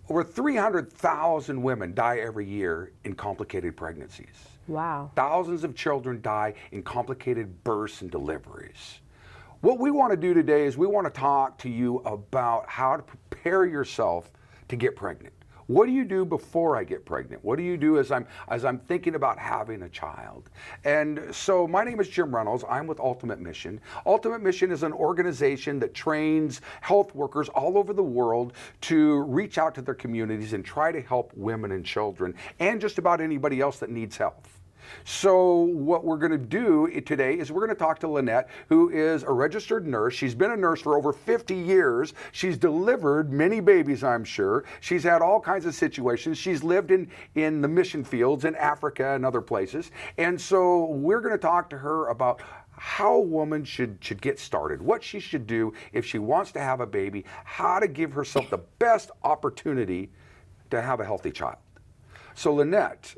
Over 300,000 women die every year in complicated pregnancies. Wow. Thousands of children die in complicated births and deliveries. What we want to do today is we want to talk to you about how to prepare yourself to get pregnant. What do you do before I get pregnant? What do you do as I'm thinking about having a child? And so my name is Jim Reynolds. I'm with Ultimate Mission. Ultimate Mission is an organization that trains health workers all over the world to reach out to their communities and try to help women and children and just about anybody else that needs help. So what we're going to do today is we're going to talk to Lynette, who is a registered nurse. She's been a nurse for over 50 years. She's delivered many babies, I'm sure. She's had all kinds of situations. She's lived in the mission fields in Africa and other places. And so we're going to talk to her about how a woman should get started, what she should do if she wants to have a baby, how to give herself the best opportunity to have a healthy child. So Lynette,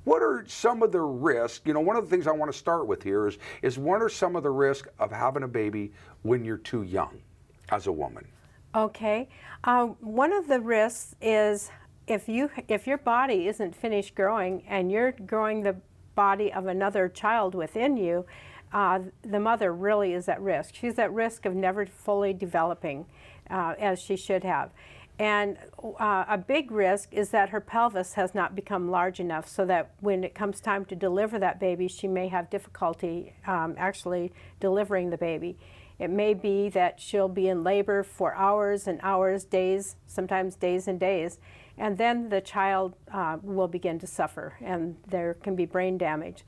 what are some of the risks? You know, one of the things I want to start with here is what are some of the risks of having a baby when you're too young as a woman? Okay. One of the risks is if your body isn't finished growing and you're growing the body of another child within you, the mother really is at risk. She's at risk of never fully developing as she should have. And a big risk is that her pelvis has not become large enough so that when it comes time to deliver that baby, she may have difficulty actually delivering the baby. It may be that she'll be in labor for hours and hours, days, sometimes days and days, and then the child will begin to suffer, and there can be brain damage.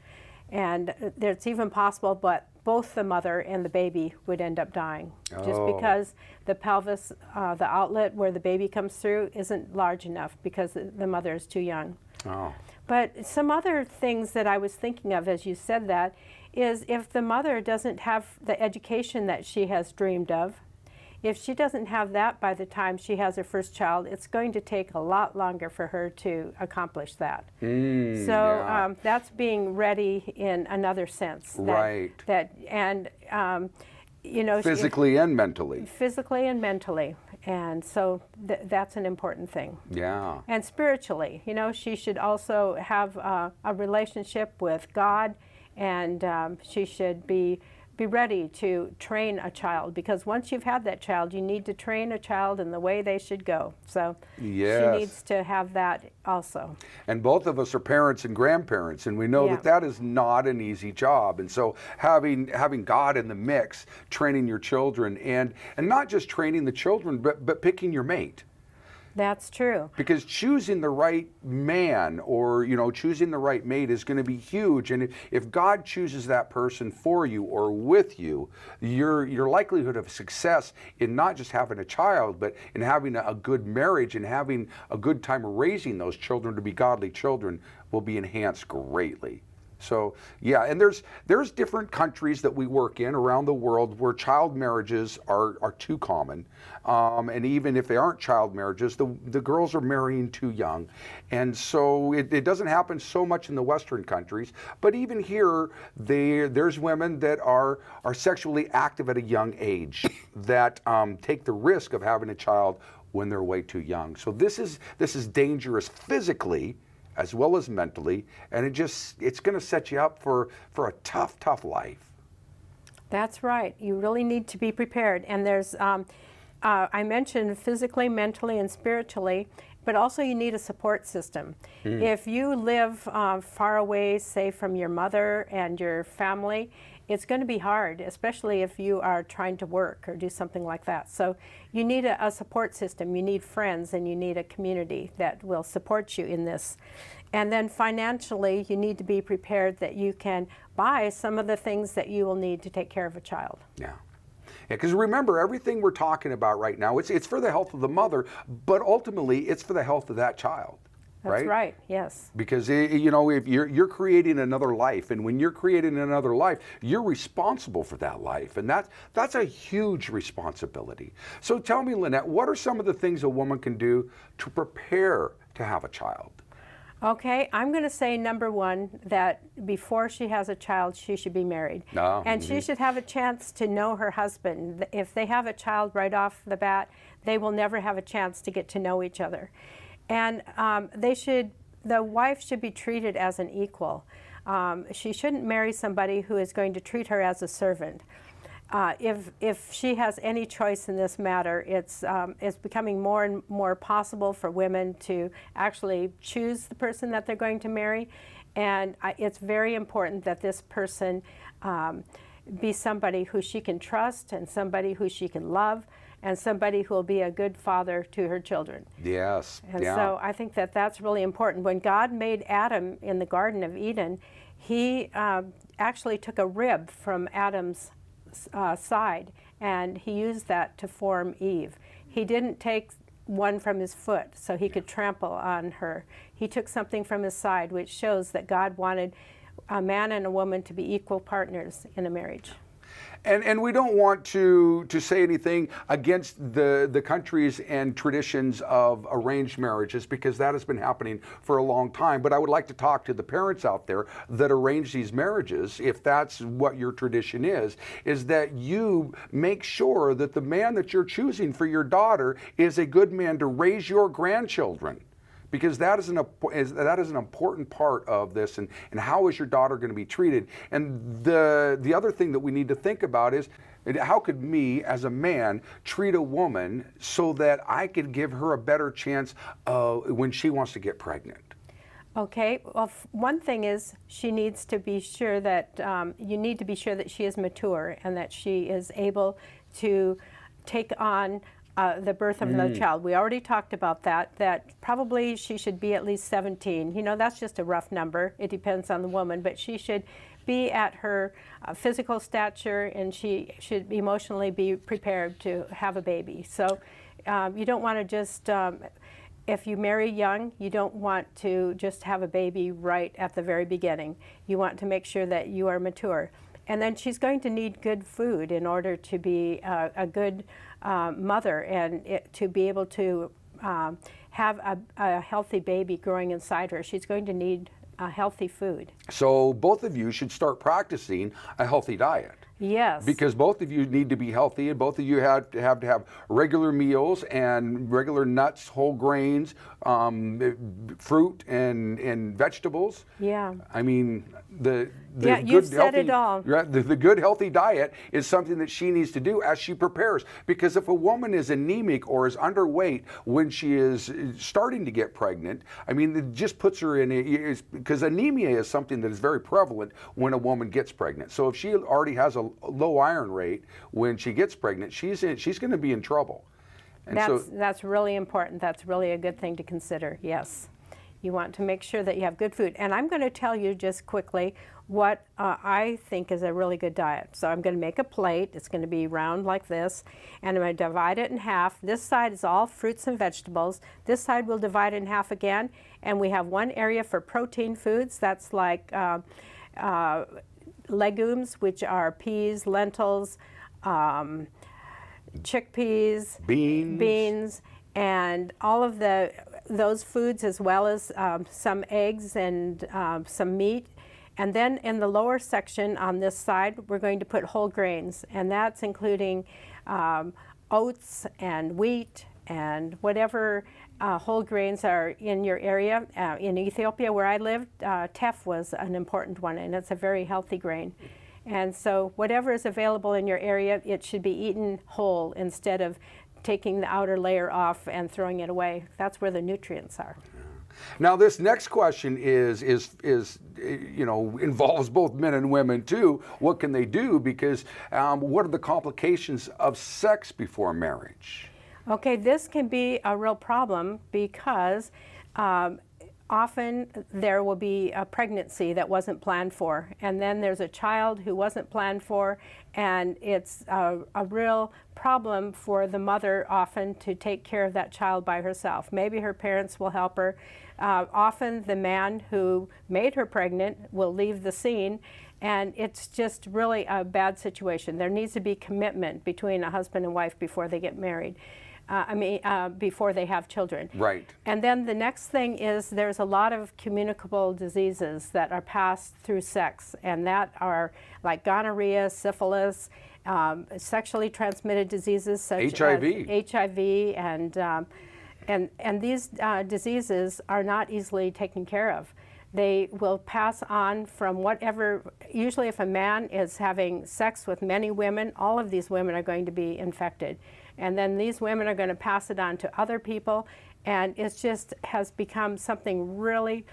And it's even possible, but both the mother and the baby would end up dying just because the pelvis, the outlet where the baby comes through, isn't large enough because the mother is too young. Oh. But some other things that I was thinking of as you said that is if the mother doesn't have the education that she has dreamed of, if she doesn't have that by the time she has her first child, it's going to take a lot longer for her to accomplish that. So that's being ready in another sense. Right. You know, physically and mentally. Physically and mentally. And so that's an important thing. Yeah. And spiritually, you know, she should also have a relationship with God, and she should be ready to train a child, because once you've had that child, you need to train a child in the way they should go. So yes, she needs to have that also. And both of us are parents and grandparents, and we know that is not an easy job. And so having God in the mix, training your children, and not just training the children, but picking your mate. That's true. Because choosing the right man or, you know, choosing the right mate is going to be huge. And if God chooses that person for you or with you, your likelihood of success in not just having a child, but in having a good marriage and having a good time raising those children to be godly children will be enhanced greatly. So yeah, and there's different countries that we work in around the world where child marriages are too common, and even if they aren't child marriages, the girls are marrying too young, and so it doesn't happen so much in the Western countries. But even here, there's women that are sexually active at a young age that take the risk of having a child when they're way too young. So this is dangerous physically as well as mentally, and it's going to set you up for a tough life. That's right. You really need to be prepared. And there's, I mentioned physically, mentally, and spiritually, but also you need a support system. If you live far away, say from your mother and your family, it's going to be hard, especially if you are trying to work or do something like that. So you need a support system, you need friends, and you need a community that will support you in this. And then financially, you need to be prepared that you can buy some of the things that you will need to take care of a child. Yeah. Because remember, everything we're talking about right now, it's for the health of the mother, but ultimately it's for the health of that child. That's right, yes. Because, you know, if you're creating another life, and when you're creating another life, you're responsible for that life, and that's a huge responsibility. So tell me, Lynette, what are some of the things a woman can do to prepare to have a child? Okay, I'm going to say number one, that before she has a child, she should be married. Ah, And she should have a chance to know her husband. If they have a child right off the bat, they will never have a chance to get to know each other. And the wife should be treated as an equal. She shouldn't marry somebody who is going to treat her as a servant. If she has any choice in this matter, it's becoming more and more possible for women to actually choose the person that they're going to marry. And it's very important that this person be somebody who she can trust, and somebody who she can love, and somebody who will be a good father to her children. Yes. And yeah. so I think that that's really important. When God made Adam in the Garden of Eden, he actually took a rib from Adam's side, and he used that to form Eve. He didn't take one from his foot so he could trample on her. He took something from his side, which shows that God wanted a man and a woman to be equal partners in a marriage. And we don't want to say anything against the countries and traditions of arranged marriages, because that has been happening for a long time. But I would like to talk to the parents out there that arrange these marriages, if that's what your tradition is that you make sure that the man that you're choosing for your daughter is a good man to raise your grandchildren. Because that is an important part of this, and how is your daughter going to be treated? And the other thing that we need to think about is, how could me as a man treat a woman so that I could give her a better chance when she wants to get pregnant? Okay, well, one thing is she needs to be sure that, you need to be sure that she is mature and that she is able to take on the birth of another child. We already talked about that probably she should be at least 17. You know, that's just a rough number. It depends on the woman, but she should be at her physical stature, and she should emotionally be prepared to have a baby. So you don't want to just, if you marry young, you don't want to just have a baby right at the very beginning. You want to make sure that you are mature. And then she's going to need good food in order to be a good mother, and to be able to have a healthy baby growing inside her. She's going to need healthy food. So both of you should start practicing a healthy diet. Yes. Because both of you need to be healthy, and both of you have to have regular meals and regular nuts, whole grains, fruit and vegetables. Yeah. I mean, the Yeah, good, you've said healthy, it all. the good healthy diet is something that she needs to do as she prepares. Because if a woman is anemic or is underweight when she is starting to get pregnant, I mean, it just puts her in, because anemia is something that is very prevalent when a woman gets pregnant. So if she already has a low iron rate when she gets pregnant, she's going to be in trouble. And That's really important. That's really a good thing to consider, yes. You want to make sure that you have good food. And I'm going to tell you just quickly what I think is a really good diet. So I'm going to make a plate. It's going to be round like this, and I'm going to divide it in half. This side is all fruits and vegetables. This side we'll divide in half again, and we have one area for protein foods. That's like legumes, which are peas, lentils, chickpeas, beans, and all of those foods, as well as some eggs and some meat. And then in the lower section on this side, we're going to put whole grains, and that's including oats and wheat and whatever whole grains are in your area. In Ethiopia, where I lived, teff was an important one, and it's a very healthy grain. And so whatever is available in your area, it should be eaten whole instead of taking the outer layer off and throwing it away. That's where the nutrients are. Now, this next question is involves both men and women too. What can they do? Because what are the complications of sex before marriage? Okay, this can be a real problem because often there will be a pregnancy that wasn't planned for, and then there's a child who wasn't planned for, and it's a real problem for the mother often to take care of that child by herself. Maybe her parents will help her. Often the man who made her pregnant will leave the scene, and it's just really a bad situation. There needs to be commitment between a husband and wife before they get married. before they have children. Right. And then the next thing is there's a lot of communicable diseases that are passed through sex, and that are like gonorrhea, syphilis, sexually transmitted diseases such HIV. as HIV, and these diseases are not easily taken care of. They will pass on from whatever, usually if a man is having sex with many women, all of these women are going to be infected. And then these women are going to pass it on to other people, and it just has become something really,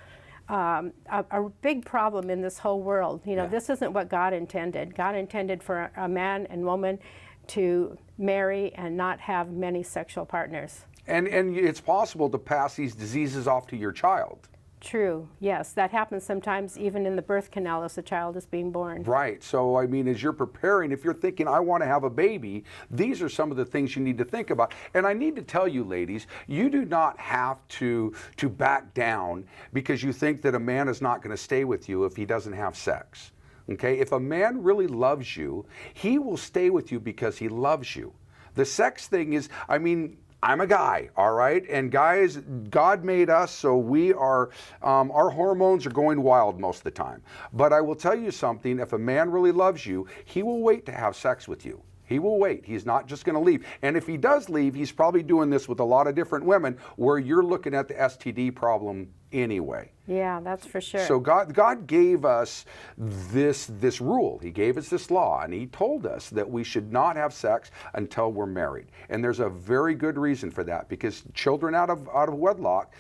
a big problem in this whole world. You know, this isn't what God intended. God intended for a man and woman to marry and not have many sexual partners. And it's possible to pass these diseases off to your child. True, yes. That happens sometimes even in the birth canal as the child is being born. Right. So, I mean, as you're preparing, if you're thinking, I want to have a baby, these are some of the things you need to think about. And I need to tell you, ladies, you do not have to back down because you think that a man is not going to stay with you if he doesn't have sex. Okay? If a man really loves you, he will stay with you because he loves you. The sex thing is, I mean, I'm a guy, all right? And guys, God made us, so we are, our hormones are going wild most of the time. But I will tell you something, if a man really loves you, he will wait to have sex with you. He will wait. He's not just going to leave. And if he does leave, he's probably doing this with a lot of different women where you're looking at the STD problem anyway. Yeah, that's for sure. So God gave us this rule. He gave us this law, and he told us that we should not have sex until we're married. And there's a very good reason for that, because children out of wedlock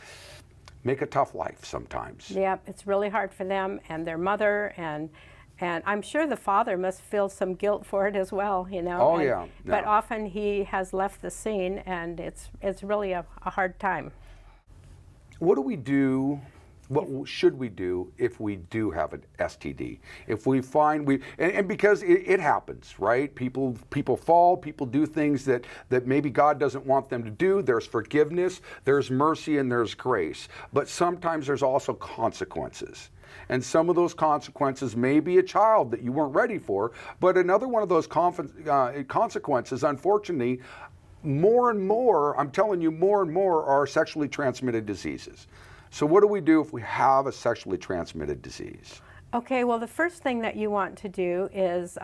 make a tough life sometimes. Yeah, it's really hard for them and their mother, and I'm sure the father must feel some guilt for it as well, you know. Oh, yeah. But often he has left the scene, and it's really a hard time. What do we do? What should we do if we do have an STD? If we find and because it happens, right? People fall, people do things that maybe God doesn't want them to do. There's forgiveness, there's mercy, and there's grace. But sometimes there's also consequences. And some of those consequences may be a child that you weren't ready for, but another one of those consequences, unfortunately, more and more, I'm telling you, more and more are sexually transmitted diseases. So what do we do if we have a sexually transmitted disease? Okay, well, the first thing that you want to do is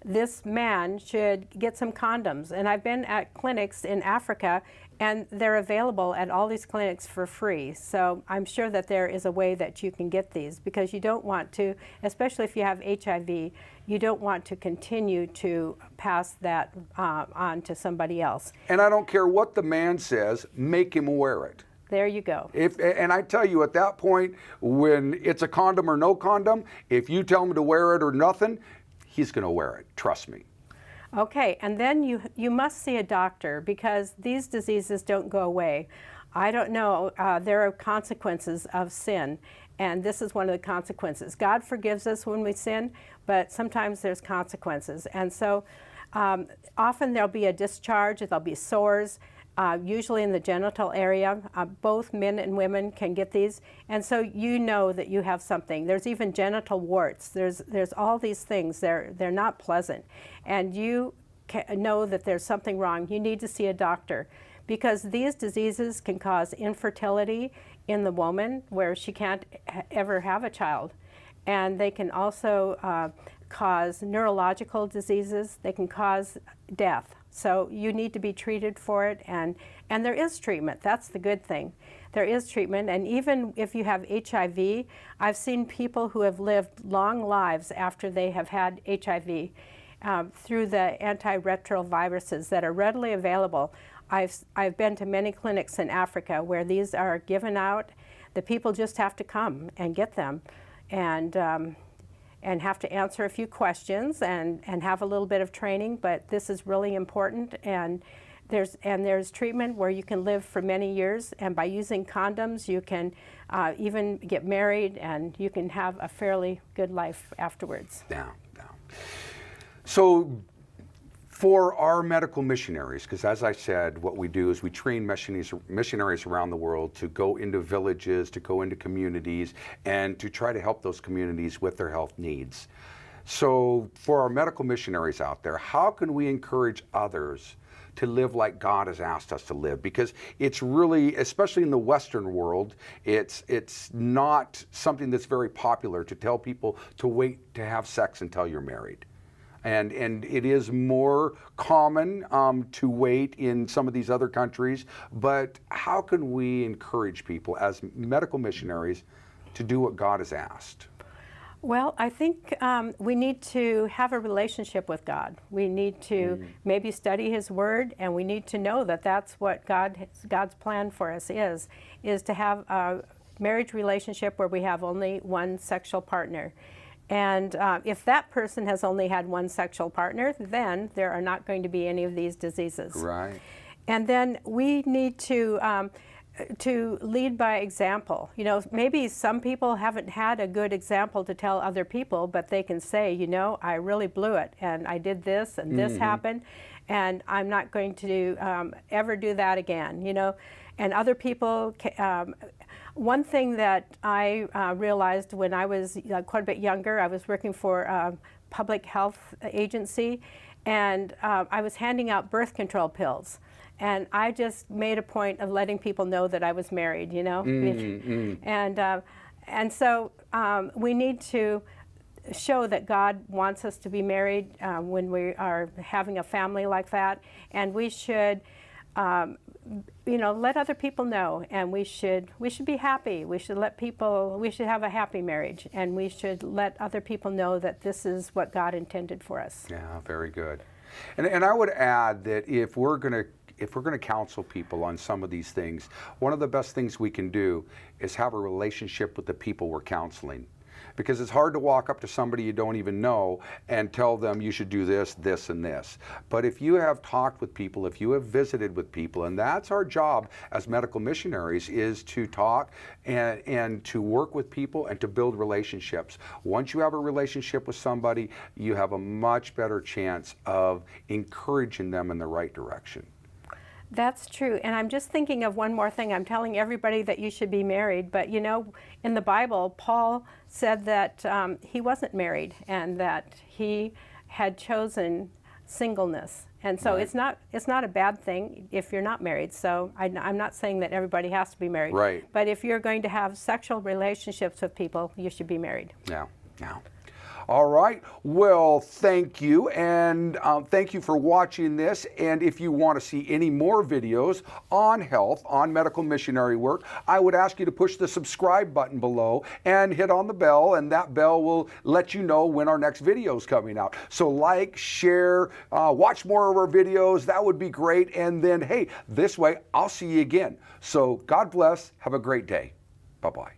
this man should get some condoms. And I've been at clinics in Africa, and they're available at all these clinics for free. So I'm sure that there is a way that you can get these, because you don't want to, especially if you have HIV, you don't want to continue to pass that on to somebody else. And I don't care what the man says, make him wear it. There you go. And I tell you, at that point, when it's a condom or no condom, if you tell him to wear it or nothing, he's going to wear it. Trust me. Okay, and then you must see a doctor, because these diseases don't go away. I don't know, there are consequences of sin, and this is one of the consequences. God forgives us when we sin, but sometimes there's consequences. And so often there'll be a discharge, there'll be sores, usually in the genital area. Both men and women can get these, and so you know that you have something. There's even genital warts. There's all these things. They're not pleasant, and you know that there's something wrong. You need to see a doctor, because these diseases can cause infertility in the woman, where she can't ever have a child, and they can also cause neurological diseases. They can cause death. So you need to be treated for it, and there is treatment. That's the good thing. There is treatment, and even if you have HIV, I've seen people who have lived long lives after they have had HIV through the antiretroviruses that are readily available. I've been to many clinics in Africa where these are given out. The people just have to come and get them, and have to answer a few questions and have a little bit of training, but this is really important. And there's treatment where you can live for many years, and by using condoms you can even get married, and you can have a fairly good life afterwards. Yeah. So for our medical missionaries, because as I said, what we do is we train missionaries around the world to go into villages, to go into communities, and to try to help those communities with their health needs. So for our medical missionaries out there, how can we encourage others to live like God has asked us to live? Because it's really, especially in the Western world, it's not something that's very popular to tell people to wait to have sex until you're married. And it is more common to wait in some of these other countries. But how can we encourage people as medical missionaries to do what God has asked? Well, I think we need to have a relationship with God. We need to maybe study His Word, and we need to know that that's what God's plan for us is to have a marriage relationship where we have only one sexual partner. And if that person has only had one sexual partner, then there are not going to be any of these diseases. Right. And then we need to lead by example. You know, maybe some people haven't had a good example to tell other people, but they can say, you know, I really blew it, and I did this, and this happened, and I'm not going to ever do that again, you know. And other people, one thing that I realized when I was quite a bit younger, I was working for a public health agency, and I was handing out birth control pills. And I just made a point of letting people know that I was married, you know. And so we need to show that God wants us to be married when we are having a family like that, and we should, you know, let other people know, and we should be happy. We should have a happy marriage, and we should let other people know that this is what God intended for us. Yeah, very good. And I would add that if we're going to counsel people on some of these things, one of the best things we can do is have a relationship with the people we're counseling. Because it's hard to walk up to somebody you don't even know and tell them you should do this, this, and this. But if you have talked with people, if you have visited with people, and that's our job as medical missionaries, is to talk and to work with people and to build relationships. Once you have a relationship with somebody, you have a much better chance of encouraging them in the right direction. That's true. And I'm just thinking of one more thing. I'm telling everybody that you should be married, but you know, in the Bible, Paul said that he wasn't married and that he had chosen singleness. And so it's not a bad thing if you're not married. So I'm not saying that everybody has to be married. Right. But if you're going to have sexual relationships with people, you should be married. Yeah. All right. Well, thank you. And thank you for watching this. And if you want to see any more videos on health, on medical missionary work, I would ask you to push the subscribe button below and hit on the bell. And that bell will let you know when our next video is coming out. So like, share, watch more of our videos. That would be great. And then, hey, this way, I'll see you again. So God bless. Have a great day. Bye-bye.